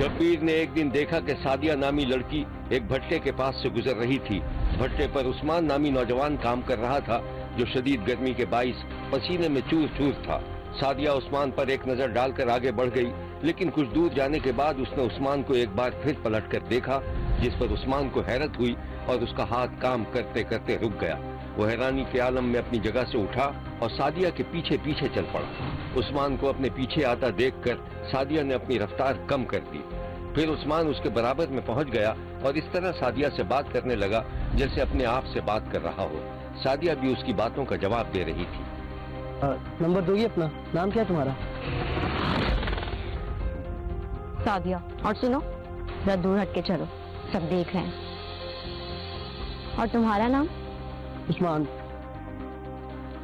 शब्बीर ने एक दिन देखा कि सादिया नामी लड़की एक भट्टे के पास से गुजर रही थी। भट्टे पर उस्मान नामी नौजवान काम कर रहा था जो शदीद गर्मी के बाइस पसीने में चूर चूर था। सादिया उस्मान पर एक नजर डालकर आगे बढ़ गई, लेकिन कुछ दूर जाने के बाद उसने उस्मान को एक बार फिर पलट कर देखा, जिस पर उस्मान को हैरत हुई और उसका हाथ काम करते करते रुक गया। वो हैरानी के आलम में अपनी जगह से उठा और सादिया के पीछे पीछे चल पड़ा। उस्मान को अपने पीछे आता देखकर सादिया ने अपनी रफ्तार कम कर दी। फिर उस्मान उसके बराबर में पहुंच गया और इस तरह सादिया से बात करने लगा जैसे अपने आप से बात कर रहा हो। सादिया भी उसकी बातों का जवाब दे रही थी। नंबर दोगी अपना? नाम क्या है तुम्हारा? सादिया। और सुनो, जरा दूर हट के चलो, सब देख रहे हैं। और तुम्हारा नाम? उस्मान।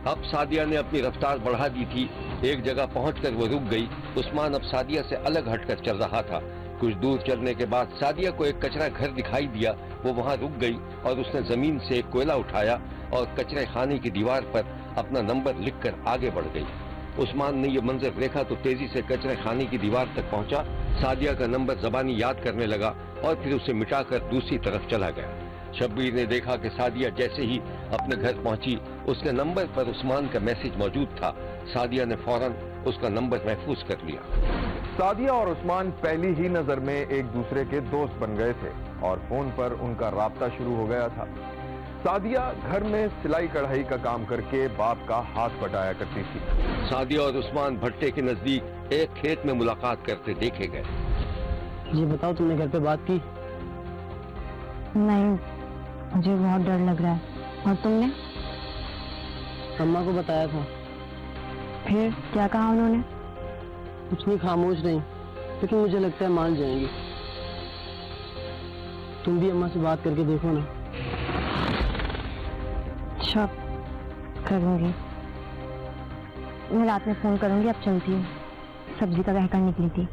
अब सादिया ने अपनी रफ्तार बढ़ा दी थी। एक जगह पहुंचकर वो रुक गई। उस्मान अब सादिया से अलग हटकर चल रहा था। कुछ दूर चलने के बाद सादिया को एक कचरा घर दिखाई दिया। वो वहां रुक गई और उसने जमीन से एक कोयला उठाया और कचरे खाने की दीवार पर अपना नंबर लिखकर आगे बढ़ गई। उस्मान ने ये मंजर देखा तो तेजी से कचरे खाने की दीवार तक पहुंचा। सादिया का नंबर ज़बानी याद करने लगा और फिर उसे मिटाकर दूसरी तरफ चला गया। शब्बीर ने देखा कि सादिया जैसे ही अपने घर पहुंची, उसके नंबर पर उस्मान का मैसेज मौजूद था। सादिया ने फौरन उसका नंबर महफूज कर लिया। सादिया और उस्मान पहली ही नजर में एक दूसरे के दोस्त बन गए थे और फोन पर उनका राब्ता शुरू हो गया था। सादिया घर में सिलाई कढ़ाई का काम करके बाप का हाथ बटाया करती थी। सादिया और उस्मान भट्टे के नजदीक एक खेत में मुलाकात करते देखे गए। ये बताओ, तुमने घर पे बात की? नहीं, मुझे बहुत डर लग रहा है। और तुमने? अम्मा को बताया था। फिर क्या कहा उन्होंने? कुछ नहीं, खामोश नहीं, लेकिन मुझे लगता है मान जाएंगी। तुम भी अम्मा से बात करके देखो ना। अच्छा, करूंगी। मैं रात में फोन करूंगी। अब चलती हूँ, सब्जी का कहकर निकली थी।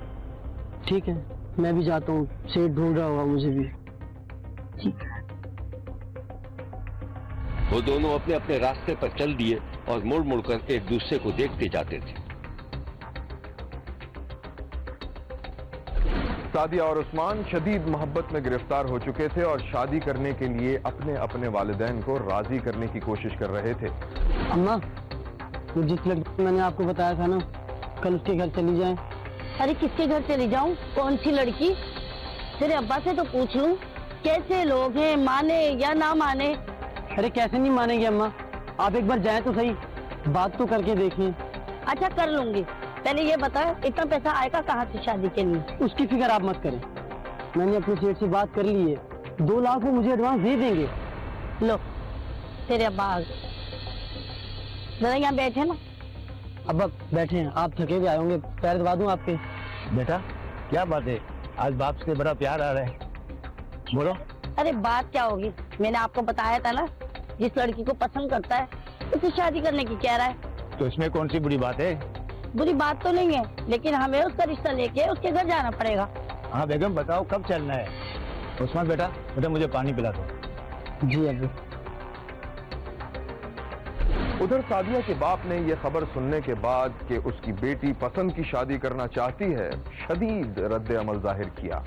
ठीक है, मैं भी जाता हूँ। सेठ ढूंढ रहा होगा मुझे भी। ठीक है। वो दोनों अपने अपने रास्ते पर चल दिए और मुड़ मुड़ कर एक दूसरे को देखते जाते थे। सादिया और उस्मान शदीद मोहब्बत में गिरफ्तार हो चुके थे और शादी करने के लिए अपने अपने वालिदैन को राजी करने की कोशिश कर रहे थे। अम्मा, वो जिस लड़की मैंने आपको बताया था ना, कल उसके घर चली जाएं। अरे किसके घर चली जाऊं? कौन सी लड़की? तेरे अब्बा से तो पूछ लूं, कैसे लोग हैं, माने या ना माने? अरे कैसे नहीं मानेंगे अम्मा, आप एक बार जाएं तो सही, बात तो करके देखें। अच्छा, कर लूंगी। पहले ये बता, इतना पैसा आएगा कहाँ से शादी के लिए? उसकी फिक्र आप मत करें, मैंने अपने सेठ से बात कर ली है। 2 लाख वो मुझे एडवांस दे देंगे। लो, तेरे अब्बा आ गए। जरा यहाँ बैठे ना। अब बैठे हैं, आप थके हुए आए होंगे, पैर दबा दूं आपके? बेटा क्या बात है, आज बाप से बड़ा प्यार आ रहा है, बोलो। अरे बात क्या होगी, मैंने आपको बताया था ना, जिस लड़की को पसंद करता है उससे शादी करने की कह रहा है। तो इसमें कौन सी बुरी बात है? बुरी बात तो नहीं है, लेकिन हमें उसका रिश्ता लेके उसके घर जाना पड़ेगा। हाँ बेगम, बताओ कब चलना है? उस्मान बेटा मुझे पानी पिला दो। जी अभी। उधर सादिया के बाप ने यह खबर सुनने के बाद कि उसकी बेटी पसंद की शादी करना चाहती है, शदीद रद्द अमल जाहिर किया।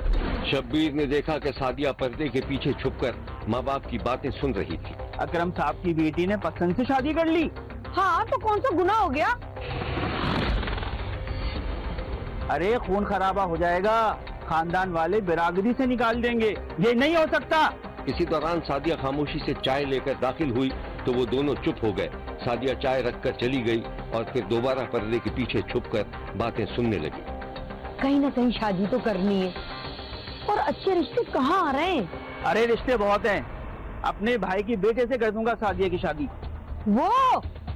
शब्बीर ने देखा कि सादिया पर्दे के पीछे छुपकर माँ बाप की बातें सुन रही थी। अकरम साहब की बेटी ने पसंद से शादी कर ली? हाँ, तो कौन सा गुनाह हो गया? अरे खून खराबा हो जाएगा, खानदान वाले बिरादरी से निकाल देंगे, ये नहीं हो सकता। इसी दौरान सादिया खामोशी से चाय लेकर दाखिल हुई तो वो दोनों चुप हो गए। सादिया चाय रखकर चली गई और फिर दोबारा पर्दे के पीछे छुपकर बातें सुनने लगी। कहीं ना कहीं शादी तो करनी है, और अच्छे रिश्ते कहाँ आ रहे हैं? अरे रिश्ते बहुत हैं, अपने भाई की बेटे से कर दूंगा सादिया की शादी। वो,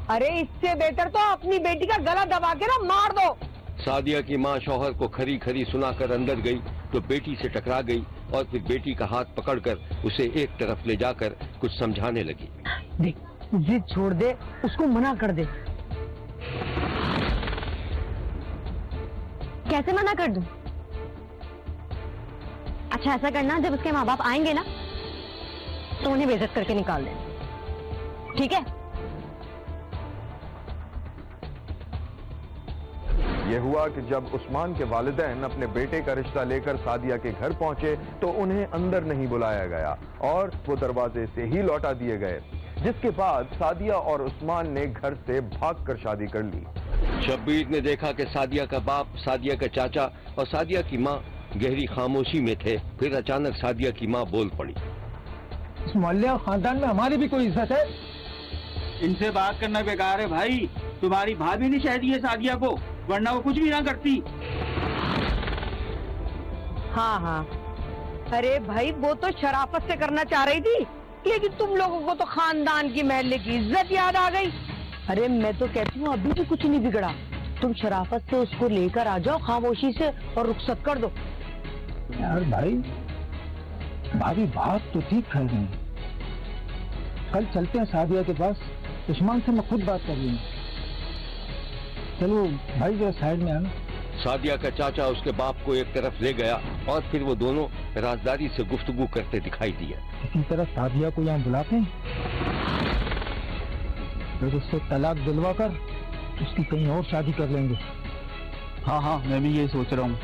अरे इससे बेहतर तो अपनी बेटी का गला दबा के ना मार दो। सादिया की माँ शौहर को खरी खरी सुनाकर अंदर गई तो बेटी से टकरा गई और फिर बेटी का हाथ पकड़कर उसे एक तरफ ले जाकर कुछ समझाने लगी। देख, जिद छोड़ दे, उसको मना कर दे। कैसे मना कर दूं? अच्छा ऐसा करना, जब उसके माँ बाप आएंगे ना तो उन्हें बेइज्जत करके निकाल देना, ठीक है? یہ ہوا کہ جب عثمان کے والدین اپنے بیٹے کا رشتہ لے کر سعدیہ کے گھر پہنچے تو انہیں اندر نہیں بلایا گیا اور وہ دروازے سے ہی لوٹا دیے گئے، جس کے بعد سعدیہ اور عثمان نے گھر سے بھاگ کر شادی کر لی۔ شبیر نے دیکھا کہ سعدیہ کا باپ، سعدیہ کا چاچا اور سعدیہ کی ماں گہری خاموشی میں تھے۔ پھر اچانک سعدیہ کی ماں بول پڑی۔ اس محلے اور خاندان میں ہماری بھی کوئی عزت ہے؟ ان سے بات کرنا بیکار ہے بھائی، تمہاری بھابھی نے شہدی ہے سعدیہ کو، ورنہ وہ کچھ بھی نہ کرتی۔ ہاں ہاں، ارے بھائی وہ تو شرافت سے کرنا چاہ رہی تھی، لیکن تم لوگوں کو تو خاندان کی محلے کی عزت یاد آ گئی۔ ارے میں تو کہتی ہوں ابھی بھی کچھ نہیں بگڑا، تم شرافت سے اس کو لے کر آ جاؤ خاموشی سے اور رخصت کر دو۔ یار بھائی بھابھی بات تو ٹھیک کر رہی ہیں، کل چلتے ہیں سعدیہ کے پاس، عثمان سے میں خود بات کر رہی ہوں۔ چلو بھائی ذرا سائڈ میں آنا۔ سعدیہ کا چاچا اس کے باپ کو ایک طرف لے گیا اور پھر وہ دونوں رازداری سے گفتگو کرتے دکھائی دیا۔ کسی طرح سعدیہ کو یہاں بلاتے ہیں، پھر اس سے طلاق دلوا کر اس کی کہیں اور شادی کر لیں گے۔ ہاں ہاں، میں بھی یہ سوچ رہا ہوں۔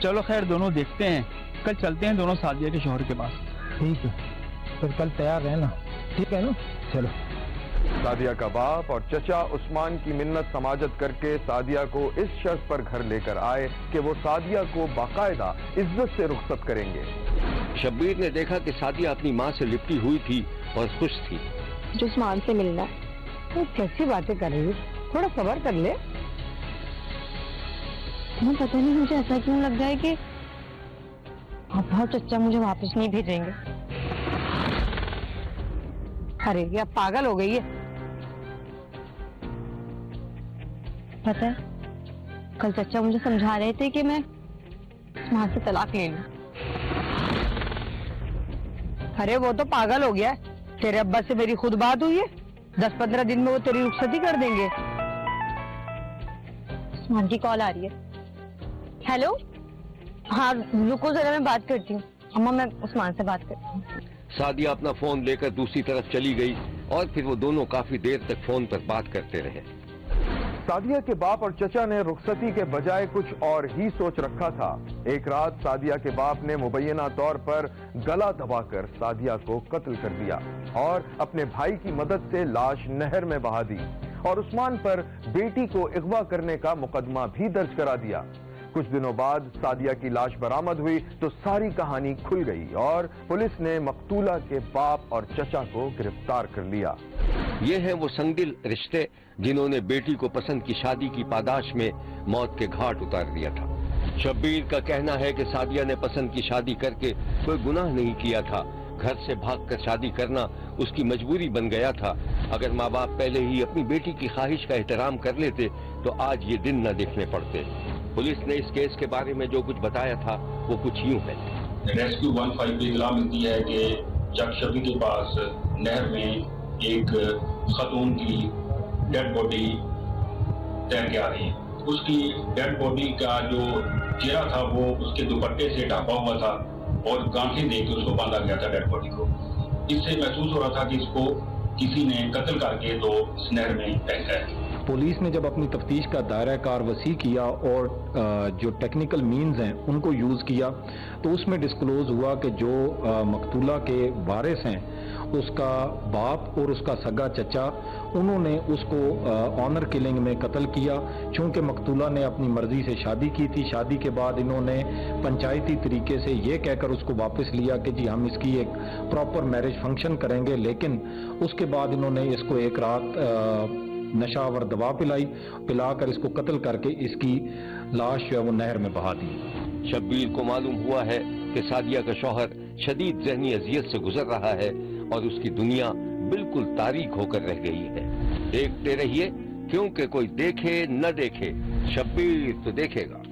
چلو خیر، دونوں دیکھتے ہیں، کل چلتے ہیں دونوں سعدیہ کے شوہر کے پاس۔ ٹھیک ہے، پھر کل تیار رہنا، ٹھیک ہے نا؟ چلو۔ سعدیہ کا باپ اور چچا عثمان کی منت سماجت کر کے سعدیہ کو اس شرط پر گھر لے کر آئے کہ وہ سعدیہ کو باقاعدہ عزت سے رخصت کریں گے۔ شبیر نے دیکھا کہ سعدیہ اپنی ماں سے لپٹی ہوئی تھی اور خوش تھی۔ جو عثمان سے ملنا وہ کیسی باتیں کر رہی ہے، تھوڑا صبر کر لے۔ تمہیں پتہ نہیں مجھے ایسا کیوں لگ رہا ہے کہ ابا اور چچا مجھے واپس نہیں بھیجیں گے۔ ارے یہ اب پاگل ہو گئی ہے۔ پتہ ہے کل چچا مجھے سمجھا رہے تھے کہ میں عثمان سے طلاق لے لوں۔ ارے وہ تو پاگل ہو گیا ہے، تیرے ابا سے میری خود بات ہوئی ہے، 10-15 دن میں وہ تیری رخصتی کر دیں گے۔ عثمان کی کال آ رہی ہے۔ ہیلو، ہاں رکو ذرا میں بات کرتی ہوں۔ اماں میں عثمان سے بات کرتی ہوں۔ سعدیہ اپنا فون لے کر دوسری طرف چلی گئی اور پھر وہ دونوں کافی دیر تک فون پر بات کرتے رہے۔ سعدیہ کے باپ اور چچا نے رخصتی کے بجائے کچھ اور ہی سوچ رکھا تھا۔ ایک رات سعدیہ کے باپ نے مبینہ طور پر گلا دبا کر سعدیہ کو قتل کر دیا اور اپنے بھائی کی مدد سے لاش نہر میں بہا دی اور عثمان پر بیٹی کو اغوا کرنے کا مقدمہ بھی درج کرا دیا۔ کچھ دنوں بعد سعدیہ کی لاش برآمد ہوئی تو ساری کہانی کھل گئی اور پولیس نے مقتولہ کے باپ اور چچا کو گرفتار کر لیا۔ یہ ہیں وہ سنگدل رشتے جنہوں نے بیٹی کو پسند کی شادی کی پاداش میں موت کے گھاٹ اتار دیا تھا۔ شبیر کا کہنا ہے کہ سعدیہ نے پسند کی شادی کر کے کوئی گناہ نہیں کیا تھا، گھر سے بھاگ کر شادی کرنا اس کی مجبوری بن گیا تھا۔ اگر ماں باپ پہلے ہی اپنی بیٹی کی خواہش کا احترام کر لیتے تو آج یہ دن نہ دیکھنے پڑتے۔ پولیس نے اس کیس کے بارے میں جو کچھ بتایا تھا وہ کچھ یوں ہے۔ ریسکیو 15 پہ اطلاع ملتی ہے کہ چک شبی کے پاس نہر میں ایک خاتون کی ڈیڈ باڈی تیر کے آ رہی ہے۔ اس کی ڈیڈ باڈی کا جو چہرہ تھا وہ اس کے دوپٹے سے ڈھانپا ہوا تھا اور گانٹھیں دے کے اس کو باندھا گیا تھا ڈیڈ باڈی کو۔ اس سے محسوس ہو رہا تھا کہ اس کو کسی نے قتل کر کے تو اس نہر میں پھینکا ہے۔ پولیس نے جب اپنی تفتیش کا دائرہ کار وسیع کیا اور جو ٹیکنیکل مینز ہیں ان کو یوز کیا تو اس میں ڈسکلوز ہوا کہ جو مقتولہ کے وارث ہیں اس کا باپ اور اس کا سگا چچا، انہوں نے اس کو آنر کلنگ میں قتل کیا۔ چونکہ مقتولہ نے اپنی مرضی سے شادی کی تھی، شادی کے بعد انہوں نے پنچایتی طریقے سے یہ کہہ کر اس کو واپس لیا کہ جی ہم اس کی ایک پراپر میرج فنکشن کریں گے، لیکن اس کے بعد انہوں نے اس کو ایک رات نشاور دوا پلا کر اس کو قتل کر کے اس کی لاش جو ہے وہ نہر میں بہا دی۔ شبیر کو معلوم ہوا ہے کہ سعدیہ کا شوہر شدید ذہنی اذیت سے گزر رہا ہے اور اس کی دنیا بالکل تاریک ہو کر رہ گئی ہے۔ دیکھتے رہیے، کیونکہ کوئی دیکھے نہ دیکھے شبیر تو دیکھے گا۔